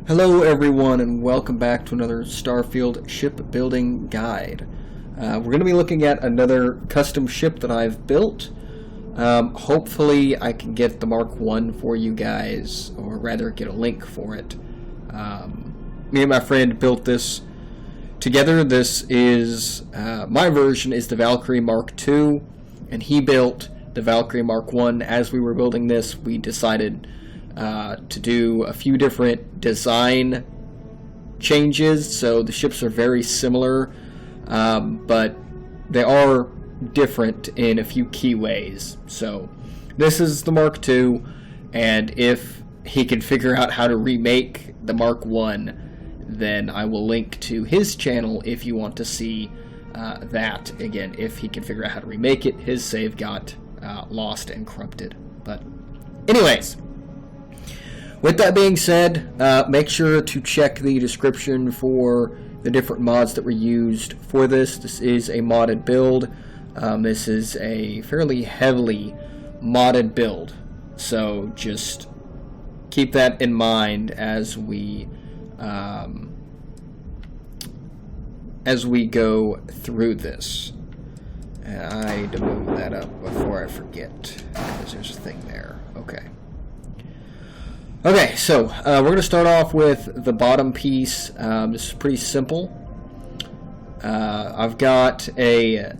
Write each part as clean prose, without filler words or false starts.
Hello everyone and welcome back to another Starfield shipbuilding guide. We're going to be looking at another custom ship that I've built. Hopefully I can get the Mark I for you guys, or rather get a link for it. Me and my friend built this together. This is, my version is the Valkyrie Mark II, and he built the Valkyrie Mark I. As we were building this, we decided to do a few different design changes. So the ships are very similar, but they are different in a few key ways. So this is the Mark II, and if he can figure out how to remake the Mark I, then I will link to his channel if you want to see that. Again, if he can figure out how to remake it. His save got lost and corrupted. But anyways, with that being said, make sure to check the description for the different mods that were used for this. This is a modded build. This is a fairly heavily modded build, so just keep that in mind as we go through this. And I need to move that up before I forget, because there's a thing there. Okay. Okay, so we're going to start off with the bottom piece. This is pretty simple. I've got a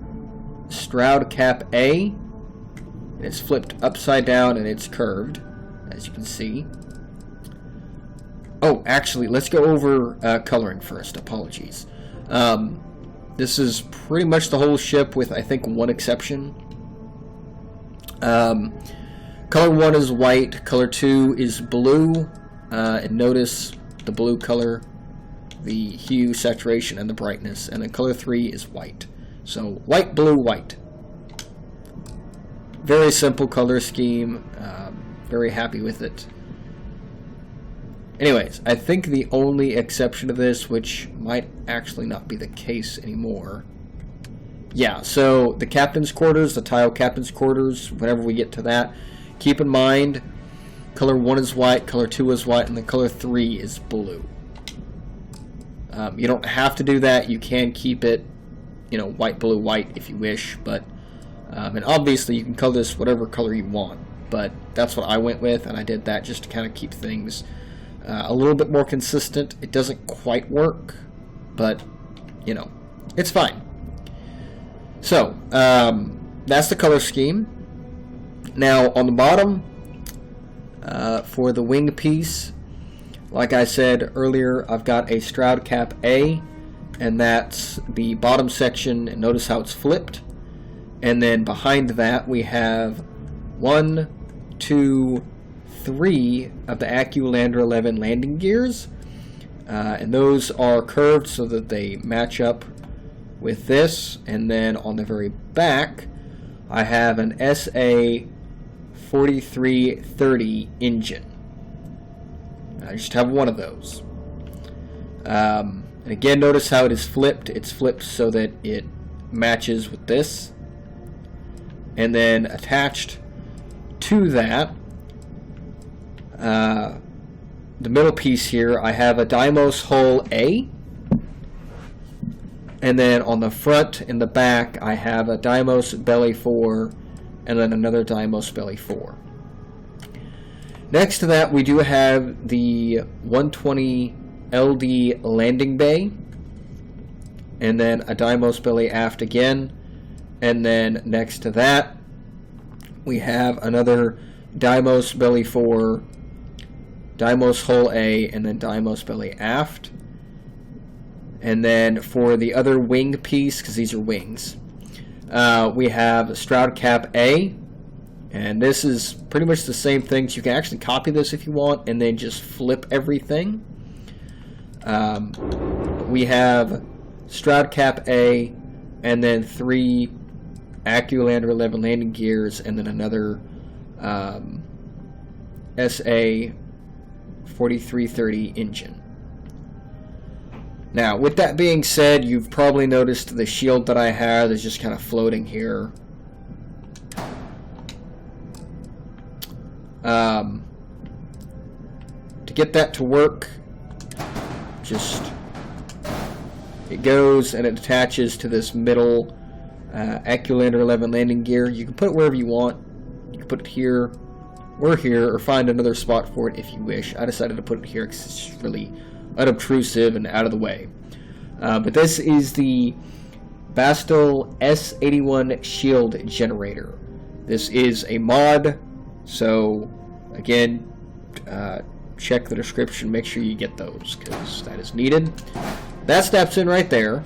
Stroud Cap A. And it's flipped upside down and it's curved, as you can see. Oh, actually, let's go over coloring first. Apologies. This is pretty much the whole ship with, I think, one exception. Color 1 is white, color 2 is blue, and notice the blue color, the hue, saturation, and the brightness, and then color 3 is white. So white, blue, white. Very simple color scheme, very happy with it. Anyways, I think the only exception to this, which might actually not be the case anymore. Yeah, so the captain's quarters, the tile captain's quarters, whenever we get to that, keep in mind, color 1 is white, color 2 is white, and the color 3 is blue. You don't have to do that. You can keep it, you know, white, blue, white if you wish, but and obviously you can color this whatever color you want, but that's what I went with, and I did that just to kind of keep things a little bit more consistent. It doesn't quite work, but, you know, it's fine. So, that's the color scheme. Now, on the bottom, for the wing piece, like I said earlier, I've got a Stroud Cap A, and that's the bottom section, and notice how it's flipped. And then behind that, we have 1, 2, 3 of the AccuLander 11 landing gears, and those are curved so that they match up with this. And then on the very back, I have an SA 4330 engine. I just have one of those. And again, notice how it is flipped. It's flipped so that it matches with this. And then attached to that, the middle piece here, I have a Deimos hull A. And then on the front and the back, I have a Deimos belly 4, and then another Deimos belly 4. Next to that, we do have the 120 LD landing bay, and then a Deimos belly aft again. And then next to that, we have another Deimos belly 4, Deimos hull A, and then Deimos belly aft. And then for the other wing piece, because these are wings, we have Stroud Cap A, and this is pretty much the same thing. So you can actually copy this if you want, and then just flip everything. We have Stroud Cap A, and then 3 AccuLander 11 landing gears, and then another SA 4330 engine. Now, with that being said, you've probably noticed the shield that I have is just kind of floating here. To get that to work, just, it goes and it attaches to this middle Aculander 11 landing gear. You can put it wherever you want. You can put it here or here, or find another spot for it if you wish. I decided to put it here because it's just really unobtrusive and out of the way. But this is the Bastel S81 shield generator. This is a mod, so again, check the description, make sure you get those, because that is needed. That steps in right there,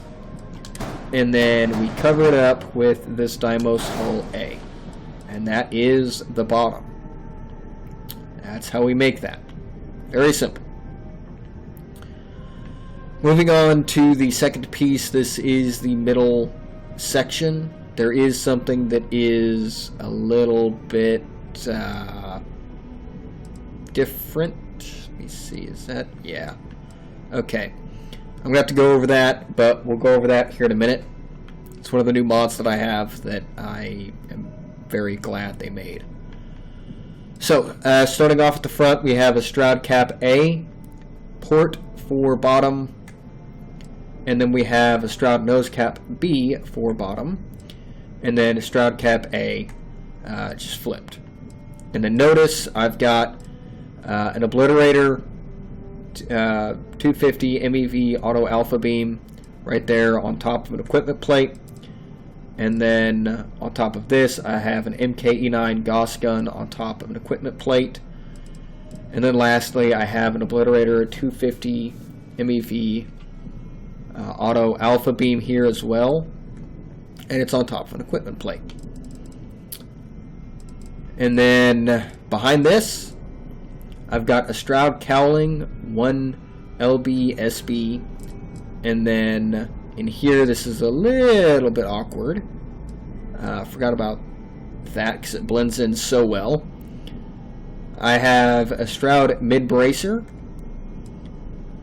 and then we cover it up with this Deimos hull A, and that is the bottom. That's how we make that. Very simple. Moving on to the second piece, this is the middle section. There is something that is a little bit different. Let me see, is that? Yeah. Okay. I'm going to have to go over that, but we'll go over that here in a minute. It's one of the new mods that I have that I am very glad they made. So, starting off at the front, we have a Stroud Cap A, port for bottom, and then we have a Stroud Nose Cap B for bottom, and then a Stroud Cap A just flipped. And then notice I've got an Obliterator 250 MEV Auto Alpha Beam right there on top of an equipment plate. And then on top of this, I have an MKII Gauss gun on top of an equipment plate. And then lastly, I have an Obliterator 250 MEV Auto Alpha Beam here as well. And it's on top of an equipment plate. And then behind this, I've got a Stroud Cowling 1 LB SB. And then in here, this is a little bit awkward. Forgot about that because it blends in so well. I have a Stroud Mid Bracer.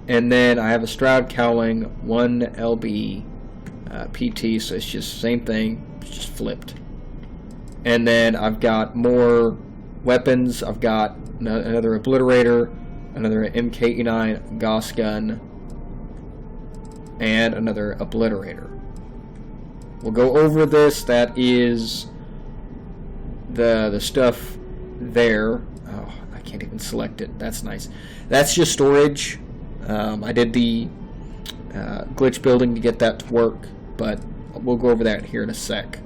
And then I have a Stroud Cowling 1 LB PT, so it's just the same thing, it's just flipped. And then I've got more weapons. I've got another Obliterator, another MKII Gauss gun, and another Obliterator. We'll go over this. That is the stuff there. Oh, I can't even select it. That's nice. That's just storage. I did the glitch building to get that to work, but we'll go over that here in a sec.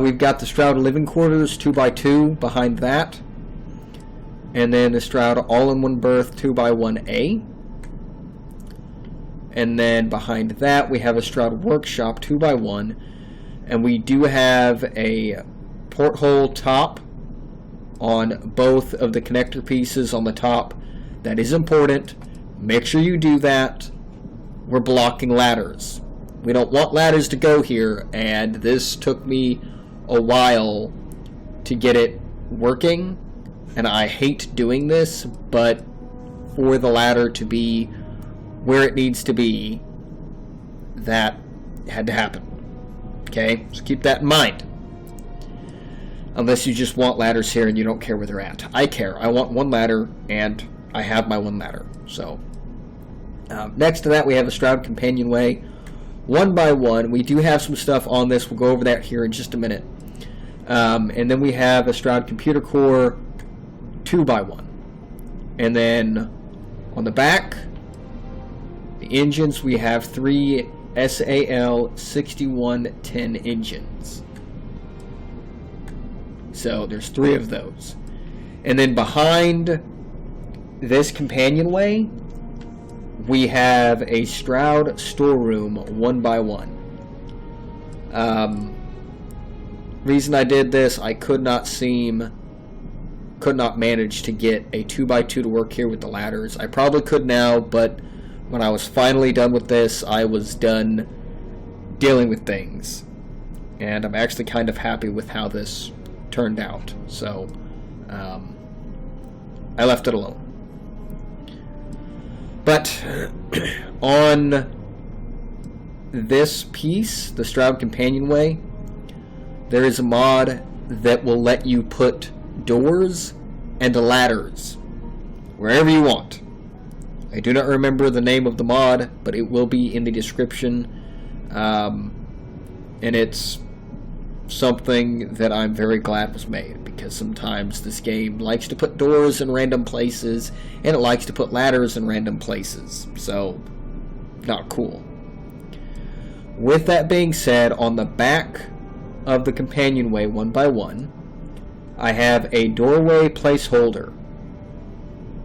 We've got the Stroud Living Quarters 2x2 behind that, and then the Stroud All-in-One Berth 2x1A. And then behind that, we have a Stroud Workshop 2x1, and we do have a porthole top on both of the connector pieces on the top. That is important. Make sure you do that. We're blocking ladders. We don't want ladders to go here, and this took me a while to get it working, and I hate doing this, but for the ladder to be where it needs to be, that had to happen. Okay, so keep that in mind. Unless you just want ladders here and you don't care where they're at. I care. I want one ladder, and I have my one ladder. So next to that, we have a Stroud Companionway 1x1. We do have some stuff on this. We'll go over that here in just a minute. And then we have a Stroud Computer Core 2x1. And then on the back, the engines, we have 3 SAL 6110 engines. So there's 3 of those. And then behind this companionway, we have a Stroud Storeroom 1x1. Reason I did this, I could not manage to get a 2x2 to work here with the ladders. I probably could now, but when I was finally done with this, I was done dealing with things. And I'm actually kind of happy with how this turned out. So, I left it alone. But on this piece, the Stroud Companionway, there is a mod that will let you put doors and ladders wherever you want. I do not remember the name of the mod, but it will be in the description. And it's something that I'm very glad was made, because sometimes this game likes to put doors in random places, and it likes to put ladders in random places. So, not cool. With that being said, on the back of the companionway, one by one, I have a doorway placeholder.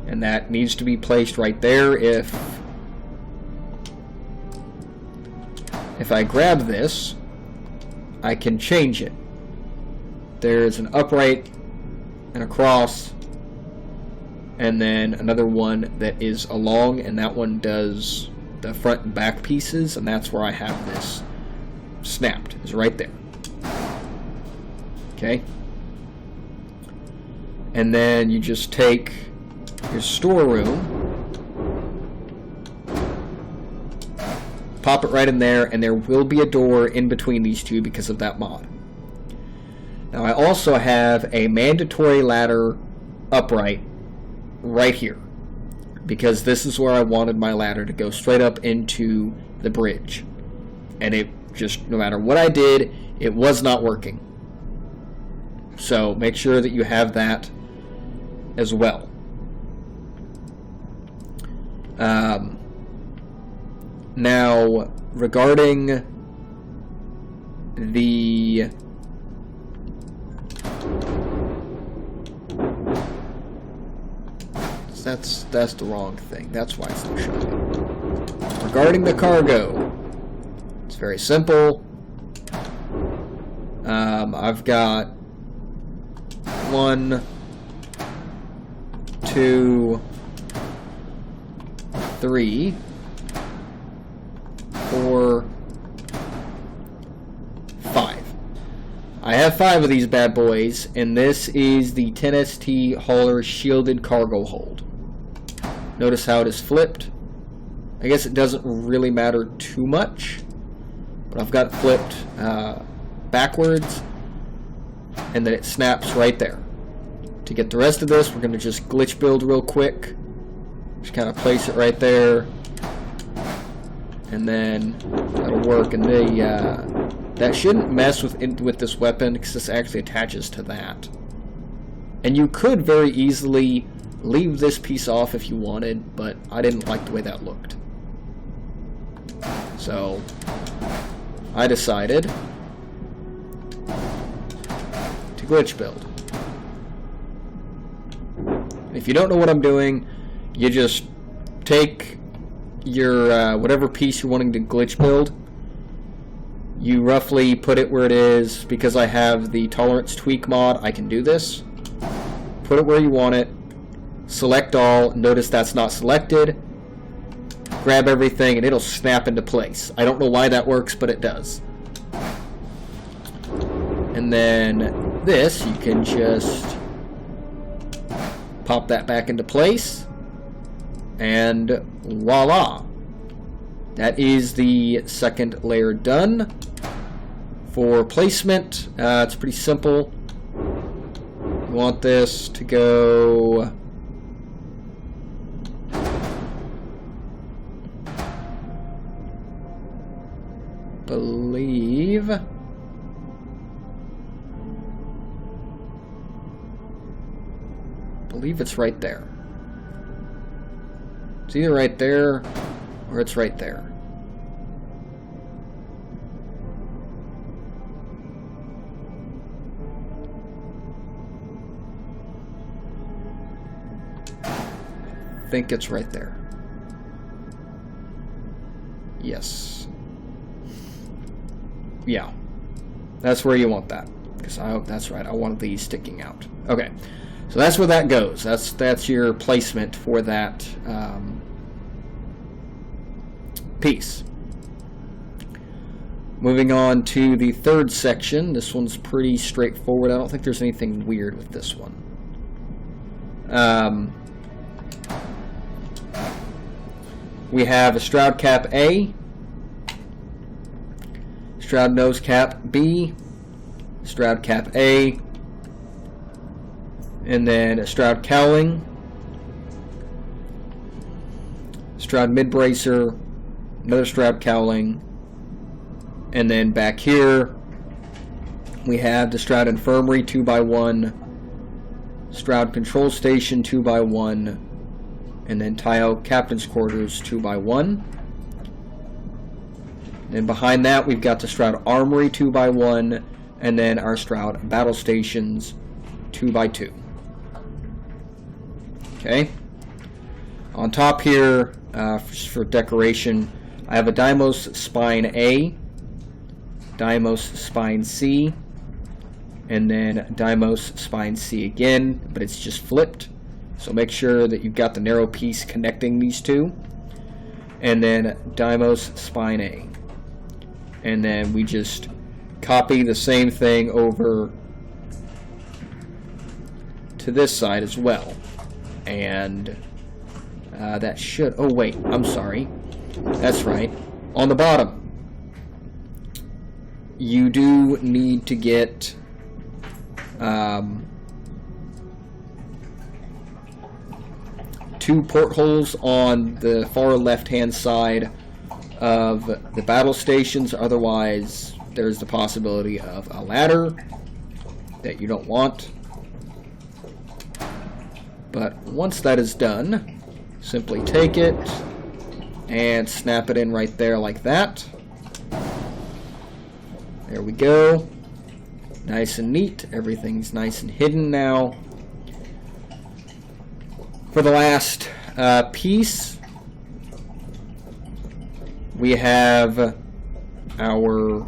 And that needs to be placed right there. If I grab this, I can change it. There's an upright and a cross, and then another one that is along, and that one does the front and back pieces, and that's where I have this snapped. It's right there. Okay? And then you just take your storeroom, pop it right in there, and there will be a door in between these two because of that mod. Now I also have a mandatory ladder upright right here, because this is where I wanted my ladder to go straight up into the bridge. And it just, no matter what I did, it was not working. So make sure that you have that as well. Now, regarding the that's the wrong thing. That's why it's not showing. Regarding the cargo, it's very simple. I've got 1, 2, 3, 4, 5. I have 5 of these bad boys, and this is the 10ST hauler shielded cargo hold. Notice how it is flipped. I guess it doesn't really matter too much, but I've got it flipped backwards, and then it snaps right there. To get the rest of this, we're going to just glitch build real quick. Just kind of place it right there, and then that'll work. And that shouldn't mess with this weapon, because this actually attaches to that. And you could very easily leave this piece off if you wanted, but I didn't like the way that looked. So I decided to glitch build. If you don't know what I'm doing, you just take your whatever piece you're wanting to glitch build. You roughly put it where it is. Because I have the tolerance tweak mod, I can do this. Put it where you want it. Select all. Notice that's not selected. Grab everything and it'll snap into place. I don't know why that works, but it does. And then this, you can just pop that back into place. And voila. That is the second layer done. For placement, it's pretty simple. You want this to go believe it's right there. It's either right there or it's right there. I think it's right there. Yes. Yeah. That's where you want that. Because that's right, I wanted these sticking out. Okay. So that's where that goes. That's your placement for that piece. Moving on to the third section. This one's pretty straightforward. I don't think there's anything weird with this one. We have a Stroud Cap A, Stroud Nose Cap B, Stroud Cap A, and then a Stroud Cowling, Stroud mid-bracer, another Stroud cowling, and then back here we have the Stroud Infirmary 2x1, Stroud Control Station 2x1, and then Tile Captain's Quarters 2x1. And behind that we've got the Stroud Armory 2x1, and then our Stroud Battle Stations 2x2. Okay. On top here, for decoration, I have a Deimos Spine A, Deimos Spine C, and then Deimos Spine C again, but it's just flipped. So make sure that you've got the narrow piece connecting these two. And then Deimos Spine A. And then we just copy the same thing over to this side as well. And that should... Oh, wait. I'm sorry. That's right. On the bottom, you do need to get... two portholes on the far left-hand side of the battle stations. Otherwise, there's the possibility of a ladder that you don't want. But once that is done, simply take it and snap it in right there like that. There we go. Nice and neat. Everything's nice and hidden now. For the last piece, we have our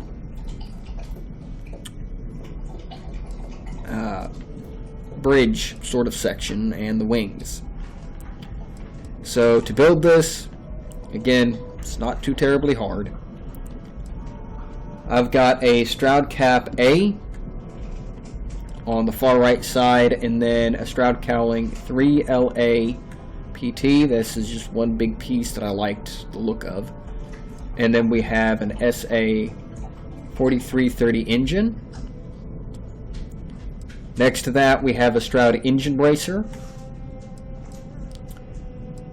bridge sort of section and the wings. So to build this, again, it's not too terribly hard. I've got a Stroud Cap A on the far right side, and then a Stroud Cowling 3LA PT. This is just one big piece that I liked the look of. And then we have an SA 4330 engine. Next to that we have a Stroud engine bracer.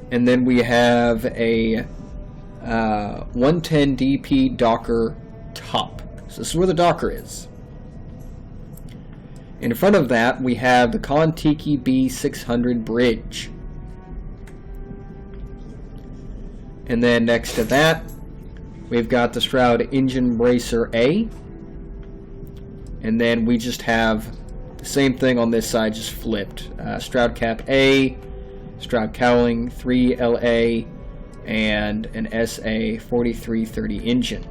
And then we have a 110 DP Docker top. So this is where the Docker is. In front of that, we have the Kon-Tiki B600 bridge. And then next to that, we've got the Stroud Engine Bracer A. And then we just have the same thing on this side, just flipped. Stroud Cap A, Stroud Cowling 3LA, and an SA 4330 engine.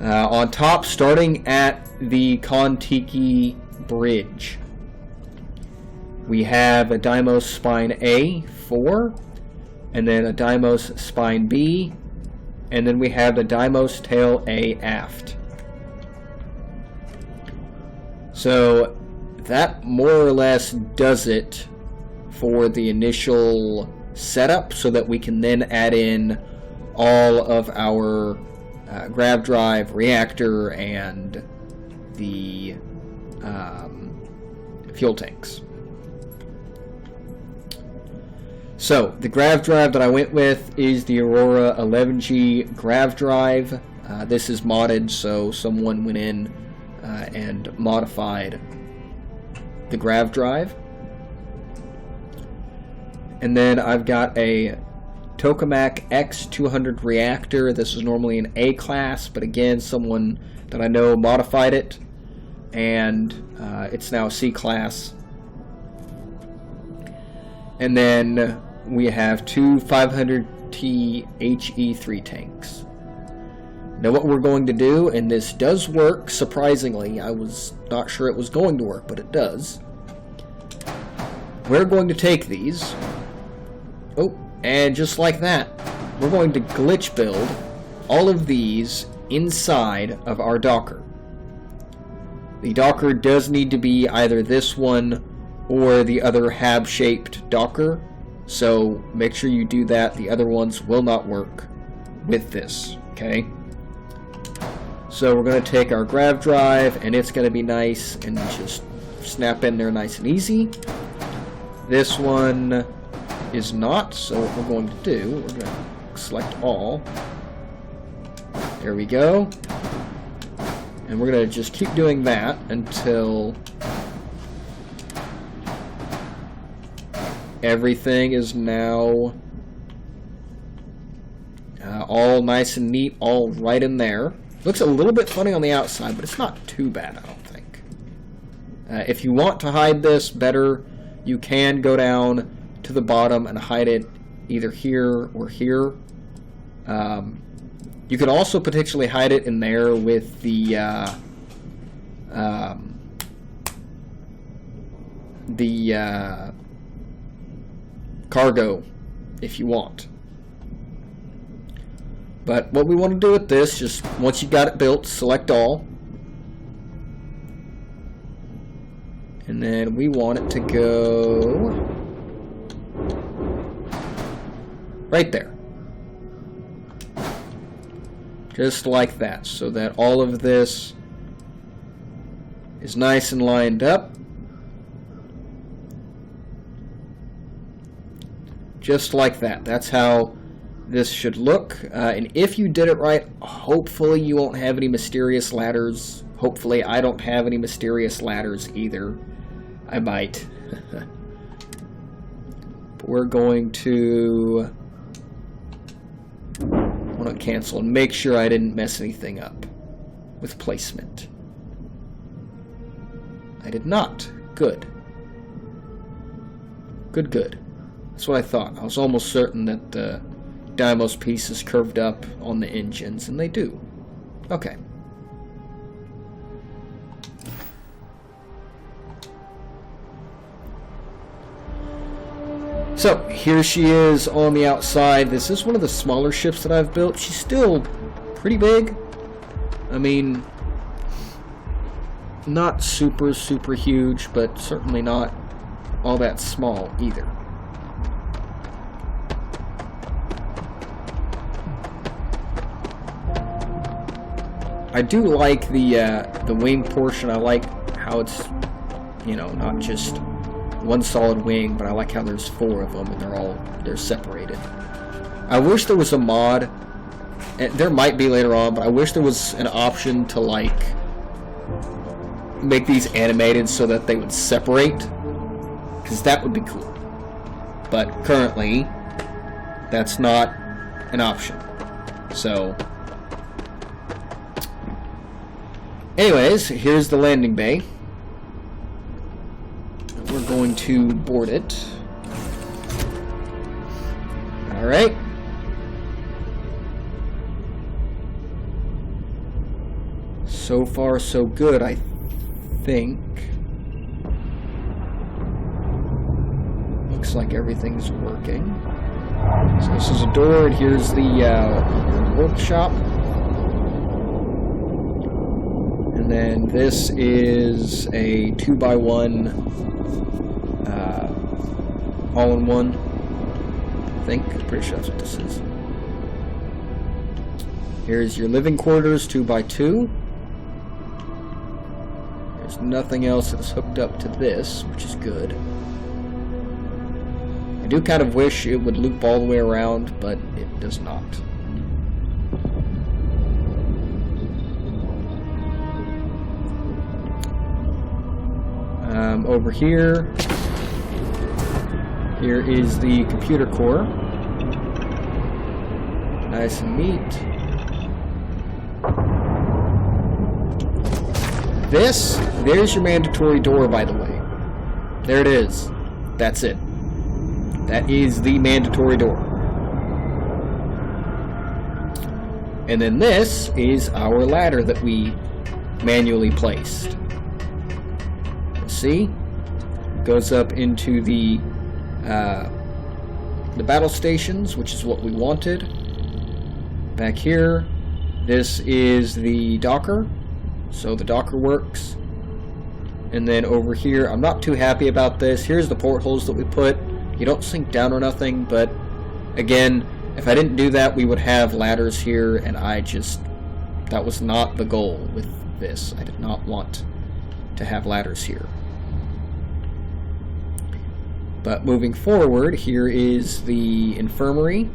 On top, starting at the Kon-Tiki bridge, we have a Deimos Spine A 4, and then a Deimos Spine B, and then we have the Deimos Tail A aft. So that more or less does it for the initial setup, so that we can then add in all of our grav drive, reactor, and the fuel tanks. So the grav drive that I went with is the Aurora 11G grav drive. This is modded, so someone went in and modified the grav drive. And then I've got a Tokamak X200 reactor. This is normally an A class, but again, someone that I know modified it, and it's now a C class. And then we have two 500T HE3 tanks. Now what we're going to do, and this does work, surprisingly, I was not sure it was going to work, but it does. We're going to take these, and just like that, we're going to glitch build all of these inside of our Docker. The Docker does need to be either this one or the other Hab-shaped Docker, so make sure you do that. The other ones will not work with this, okay? So we're going to take our grav drive, and it's going to be nice and just snap in there nice and easy. This one is not. So what we're going to do, we're going to select all. There we go. And we're going to just keep doing that until everything is now all nice and neat, all right in there. Looks a little bit funny on the outside, but it's not too bad, I don't think. If you want to hide this better, you can go down to the bottom and hide it either here or here. You could also potentially hide it in there with the cargo if you want. But what we want to do with this, just once you got it built, select all. And then we want it to go right there. Just like that, so that all of this is nice and lined up. Just like that. That's how this should look. And if you did it right, hopefully you won't have any mysterious ladders. Hopefully I don't have any mysterious ladders either. I might. But we're going to want to cancel and make sure I didn't mess anything up with placement. I did not. Good. Good, good. That's what I thought. I was almost certain that the Deimos pieces curved up on the engines, and they do. Okay. So, here she is on the outside. This is one of the smaller ships that I've built. She's still pretty big. I mean, not super, super huge, but certainly not all that small either. I do like the wing portion. I like how it's, you know, not just one solid wing, but I like how there's 4 of them and they're separated. I wish there was a mod, and there might be later on, but I wish there was an option to like make these animated so that they would separate, because that would be cool. But currently that's not an option. So anyways, here's the landing bay. We're going to board it. Alright. So far, so good, I think. Looks like everything's working. So this is a door, and here's the workshop. And then this is a 2x1 all-in-one, I think. I'm pretty sure that's what this is. Here's your living quarters, 2x2. There's nothing else that's hooked up to this, which is good. I do kind of wish it would loop all the way around, but it does not. Over here is the computer core. Nice and neat. There's your mandatory door, by the way. There it is. That's it. That is the mandatory door. And then this is our ladder that we manually placed. See? Goes up into the battle stations, which is what we wanted. Back here, this is the docker, so the docker works. And then over here, I'm not too happy about this. Here's the portholes that we put. You don't sink down or nothing, but again, if I didn't do that, we would have ladders here, and that was not the goal with this. I did not want to have ladders here. But moving forward, here is the infirmary,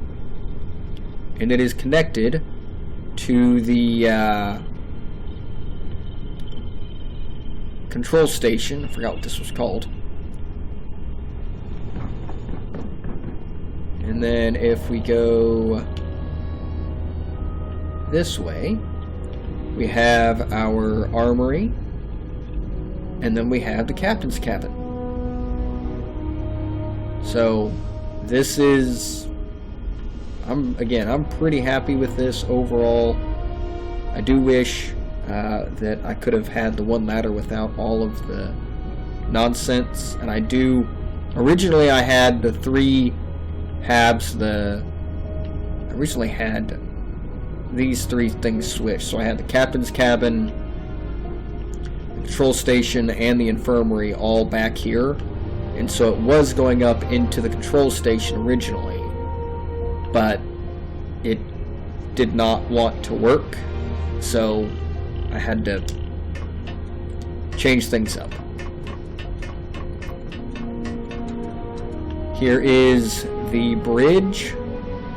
and it is connected to the control station. I forgot what this was called. And then if we go this way, we have our armory, and then we have the captain's cabin. So this is, I'm pretty happy with this overall. I do wish that I could have had the one ladder without all of the nonsense, and originally I had the 3 Habs, I originally had these 3 things switched. So I had the captain's cabin, the control station, and the infirmary all back here. And so it was going up into the control station originally, but it did not want to work, so I had to change things up. Here is the bridge.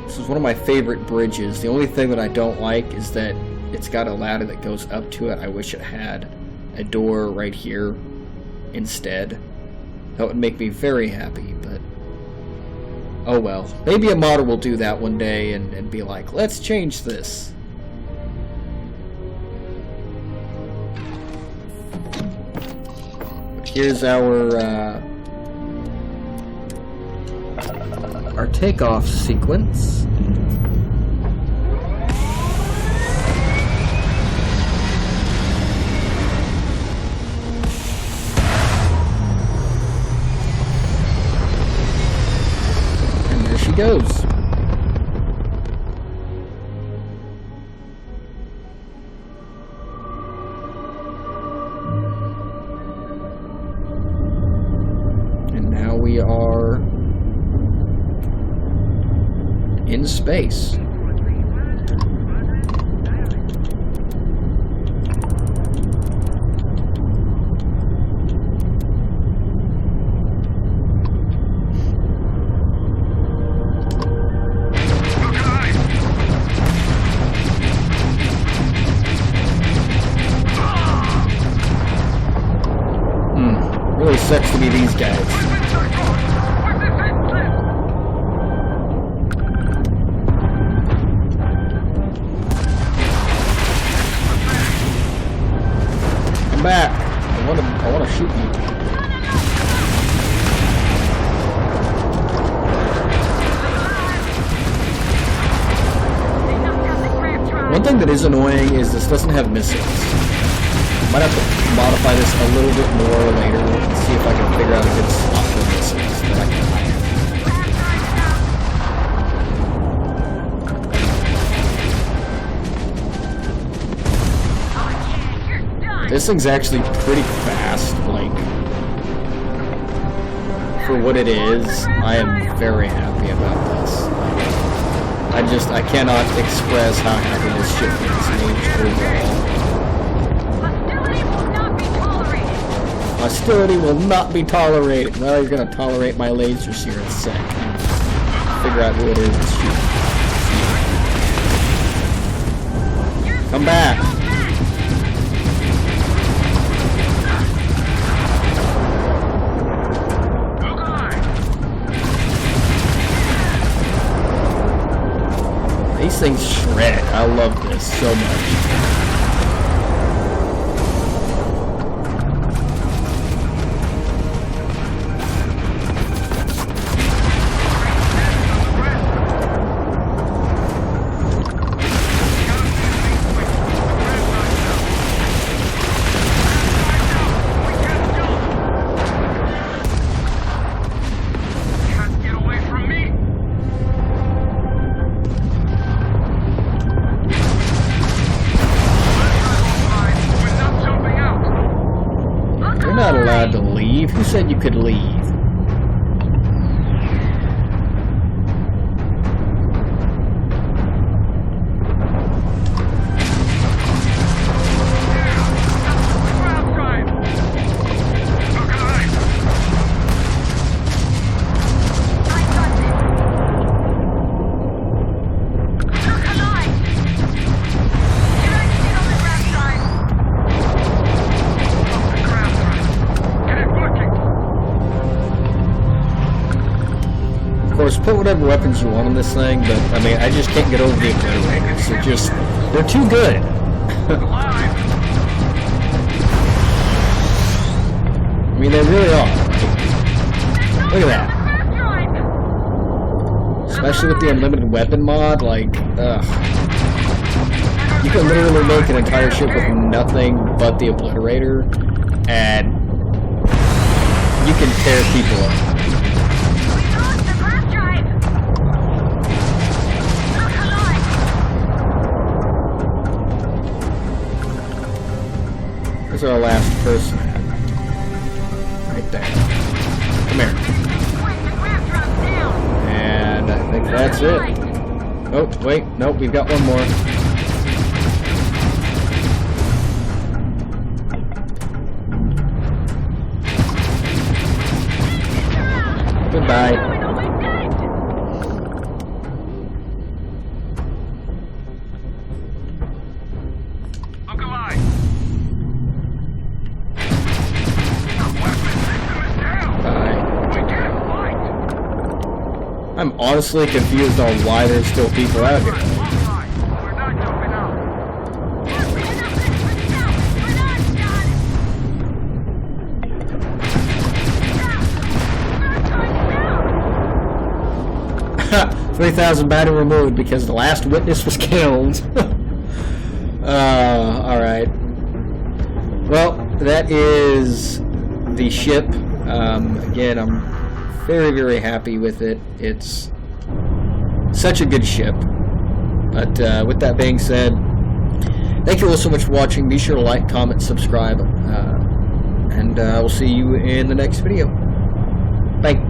This is one of my favorite bridges. The only thing that I don't like is that it's got a ladder that goes up to it. I wish it had a door right here instead. That would make me very happy, but oh well. Maybe a modder will do that one day and be like, let's change this. Here's our takeoff sequence. And there she goes. And now we are in space. Really sucks to be these guys. Back. I want to shoot you. One thing that is annoying is this doesn't have missiles. Might have to modify this a little bit more later and see if I can figure out a good slot for missiles that I can hire. This thing's actually pretty fast, like, for what it is. I am very happy about this. I cannot express how happy this ship is overall. Hostility will not be tolerated. Well, you're gonna tolerate my lasers here in a sec. Figure out who it is that's shooting. Come back. These things shred. I love this so much. Not allowed to leave. Who said you could leave? course, put whatever weapons you want on this thing, but, I mean, I just can't get over the obliterators. They're too good. I mean, they really are. Look at that. Especially with the unlimited weapon mod, like, ugh. You can literally make an entire ship with nothing but the obliterator, and you can tear people up. Where's our last person at? Right there. Come here. And I think that's it. Oh, wait. Nope, we've got one more. Goodbye. Look alive. Bye. I'm honestly confused on why there's still people out here. We're not jumping out. Ha! 3,000 battery removed because the last witness was killed. Alright. Well, that is the ship. Again, I'm very, very happy with it. It's such a good ship. But with that being said, thank you all so much for watching. Be sure to like, comment, subscribe, and we'll see you in the next video. Bye.